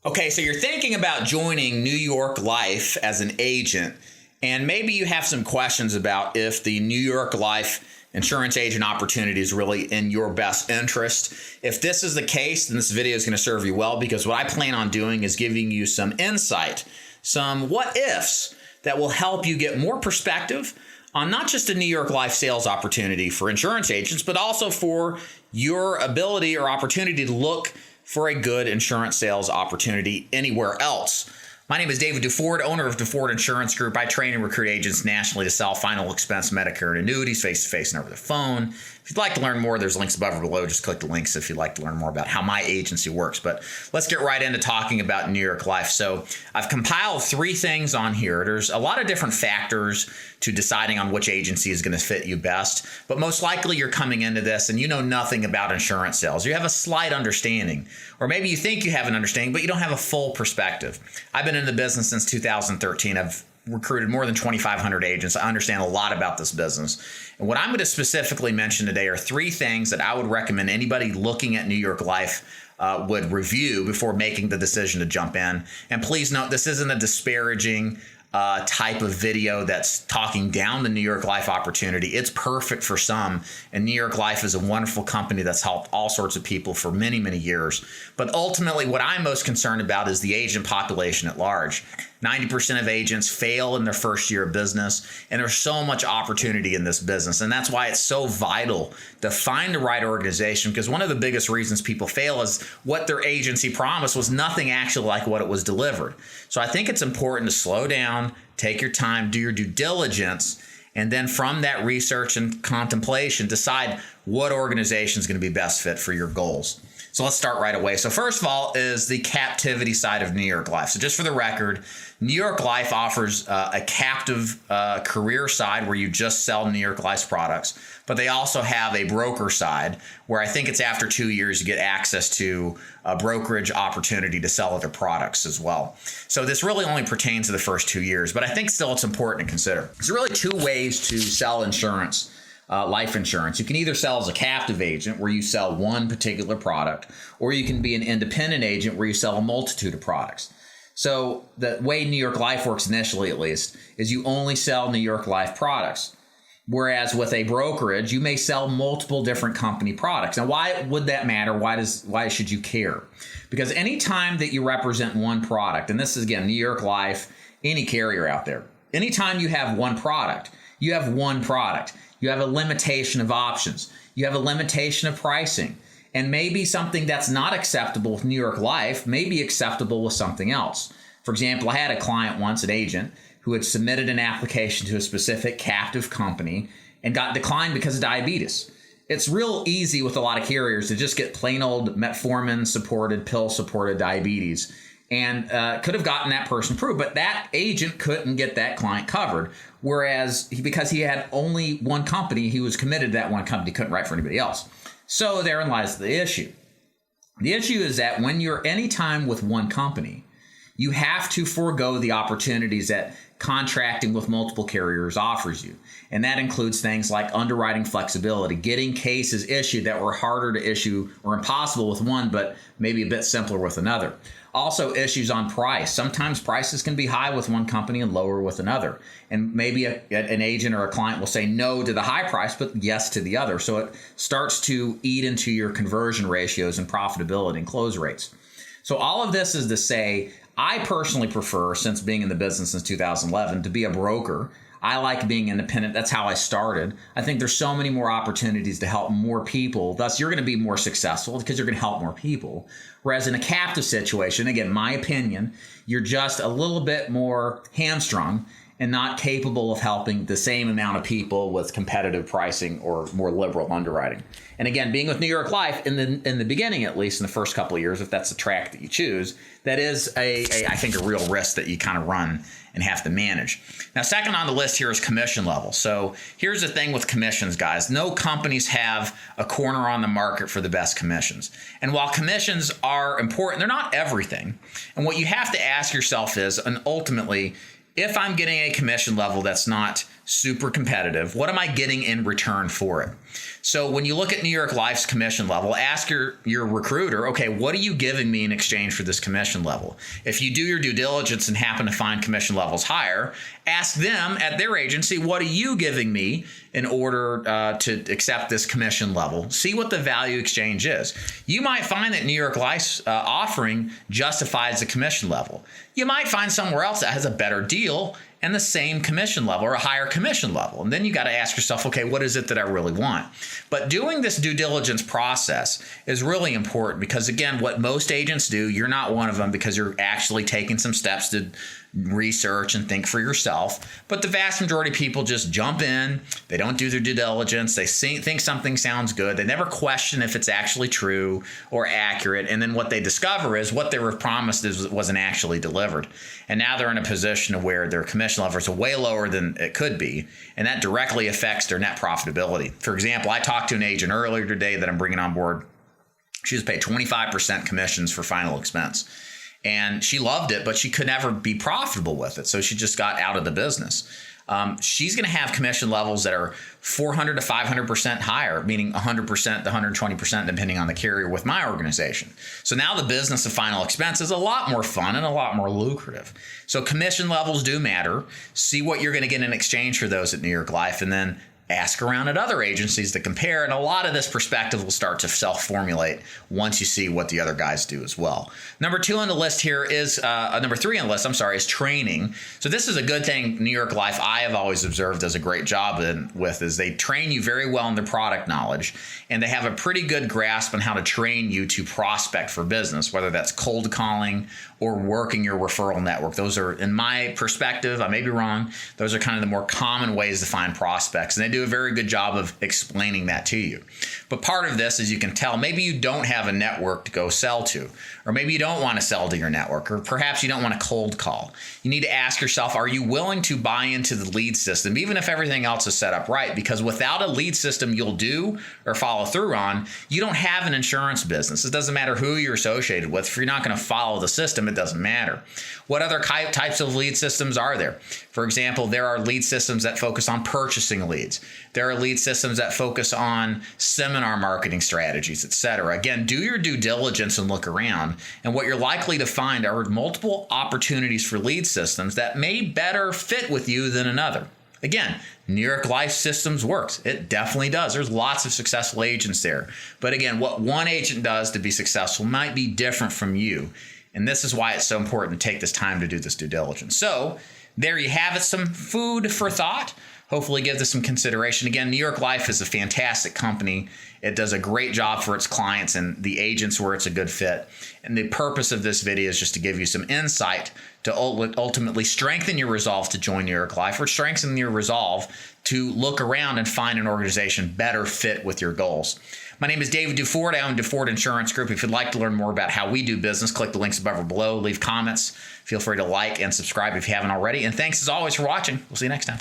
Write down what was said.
Okay, so you're thinking about joining New York Life as an agent, and maybe you have some questions about if the New York Life insurance agent opportunity is really in your best interest. If this is the case, then this video is going to serve you well, because what I plan on doing is giving you some insight, some what ifs that will help you get more perspective on not just a New York Life sales opportunity for insurance agents, but also for your ability or opportunity to look for a good insurance sales opportunity anywhere else. My name is David DuFord, owner of DuFord Insurance Group. I train and recruit agents nationally to sell final expense Medicare and annuities face-to-face and over the phone. If you'd like to learn more, there's links above or below. Just click the links if you'd like to learn more about how my agency works. But let's get right into talking about New York Life. So I've compiled 3 things on here. There's a lot of different factors to deciding on which agency is going to fit you best. But most likely you're coming into this and you know nothing about insurance sales. You have a slight understanding, or maybe you think you have an understanding, but you don't have a full perspective. I've been in the business since 2013. I've recruited more than 2,500 agents. I understand a lot about this business. And what I'm going to specifically mention today are 3 things that I would recommend anybody looking at New York Life would review before making the decision to jump in. And please note, this isn't a disparaging type of video that's talking down the New York Life opportunity. It's perfect for some, and New York Life is a wonderful company that's helped all sorts of people for many, many years. But ultimately, what I'm most concerned about is the agent population at large. 90% of agents fail in their first year of business, and there's so much opportunity in this business. And that's why it's so vital to find the right organization, because one of the biggest reasons people fail is what their agency promised was nothing actually like what it was delivered. So I think it's important to slow down, take your time, do your due diligence, and then from that research and contemplation, decide what organization is going to be best fit for your goals. So let's start right away. So first of all is the captivity side of New York Life. So just for the record, New York Life offers a captive career side where you just sell New York Life's products, but they also have a broker side where I think it's after 2 years you get access to a brokerage opportunity to sell other products as well. So this really only pertains to the first 2 years, but I think still it's important to consider. There's really 2 ways to sell insurance. Life insurance. You can either sell as a captive agent where you sell one particular product, or you can be an independent agent where you sell a multitude of products. So the way New York Life works initially, at least, is you only sell New York Life products. Whereas with a brokerage, you may sell multiple different company products. Now, why would that matter? Why should you care? Because anytime that you represent one product, and this is again, New York Life, any carrier out there, anytime you have one product, you have one product. You have a limitation of options. You have a limitation of pricing. And maybe something that's not acceptable with New York Life may be acceptable with something else. For example, I had a client once, an agent, who had submitted an application to a specific captive company and got declined because of diabetes. It's real easy with a lot of carriers to just get plain old metformin-supported, pill-supported diabetes, and could have gotten that person approved, but that agent couldn't get that client covered. Whereas because he had only one company, he was committed to that one company, couldn't write for anybody else. So therein lies the issue. The issue is that when you're anytime with one company, you have to forego the opportunities that contracting with multiple carriers offers you. And that includes things like underwriting flexibility, getting cases issued that were harder to issue or impossible with one, but maybe a bit simpler with another. Also, issues on price. Sometimes prices can be high with one company and lower with another. And maybe an agent or a client will say no to the high price, but yes to the other. So it starts to eat into your conversion ratios and profitability and close rates. So all of this is to say, I personally prefer, since being in the business since 2011, to be a broker. I like being independent. That's how I started. I think there's so many more opportunities to help more people. Thus, you're going to be more successful because you're going to help more people. Whereas in a captive situation, again, my opinion, you're just a little bit more hamstrung and not capable of helping the same amount of people with competitive pricing or more liberal underwriting. And again, being with New York Life in the beginning, at least in the first couple of years, if that's the track that you choose, that is I think a real risk that you kind of run and have to manage. Now, second on the list here is commission level. So here's the thing with commissions, guys. No companies have a corner on the market for the best commissions. And while commissions are important, they're not everything. And what you have to ask yourself is, and ultimately, if I'm getting a commission level that's not super competitive. What am I getting in return for it? So when you look at New York Life's commission level, ask your recruiter, okay, what are you giving me in exchange for this commission level? If you do your due diligence and happen to find commission levels higher, ask them at their agency, what are you giving me in order to accept this commission level? See what the value exchange is. You might find that New York Life's offering justifies the commission level. You might find somewhere else that has a better deal and the same commission level or a higher commission level. And then you got to ask yourself, okay, what is it that I really want? But doing this due diligence process is really important because, again, what most agents do, you're not one of them because you're actually taking some steps to research and think for yourself. But the vast majority of people just jump in. They don't do their due diligence. They think something sounds good. They never question if it's actually true or accurate. And then what they discover is what they were promised wasn't actually delivered. And now they're in a position where their commission levels are way lower than it could be. And that directly affects their net profitability. For example, I talked to an agent earlier today that I'm bringing on board. She was paid 25% commissions for final expense. And she loved it, but she could never be profitable with it. So she just got out of the business. She's going to have commission levels that are 400 to 500% higher, meaning 100% to 120%, depending on the carrier with my organization. So now the business of final expense is a lot more fun and a lot more lucrative. So commission levels do matter. See what you're going to get in exchange for those at New York Life, and then ask around at other agencies to compare, and a lot of this perspective will start to self-formulate once you see what the other guys do as well. Number 2 on the list here is, number 3 on the list, is training. So this is a good thing New York Life, I have always observed, does a great job with, is they train you very well in their product knowledge, and they have a pretty good grasp on how to train you to prospect for business, whether that's cold calling or working your referral network. Those are, in my perspective, I may be wrong, those are kind of the more common ways to find prospects, and they do a very good job of explaining that to you. But part of this, as you can tell, maybe you don't have a network to go sell to, or maybe you don't want to sell to your network, or perhaps you don't want to cold call. You need to ask yourself, are you willing to buy into the lead system, even if everything else is set up right? Because without a lead system you'll do or follow through on, you don't have an insurance business. It doesn't matter who you're associated with. If you're not going to follow the system, it doesn't matter. What other types of lead systems are there? For example, there are lead systems that focus on purchasing leads. There are lead systems that focus on seminar marketing strategies, etc. Again, do your due diligence and look around. And what you're likely to find are multiple opportunities for lead systems that may better fit with you than another. Again, New York Life Systems works. It definitely does. There's lots of successful agents there. But again, what one agent does to be successful might be different from you. And this is why it's so important to take this time to do this due diligence. So there you have it, some food for thought. Hopefully give this some consideration. Again, New York Life is a fantastic company. It does a great job for its clients and the agents where it's a good fit. And the purpose of this video is just to give you some insight to ultimately strengthen your resolve to join New York Life, or strengthen your resolve to look around and find an organization better fit with your goals. My name is David Duford. I own Duford Insurance Group. If you'd like to learn more about how we do business, click the links above or below. Leave comments. Feel free to like and subscribe if you haven't already. And thanks as always for watching. We'll see you next time.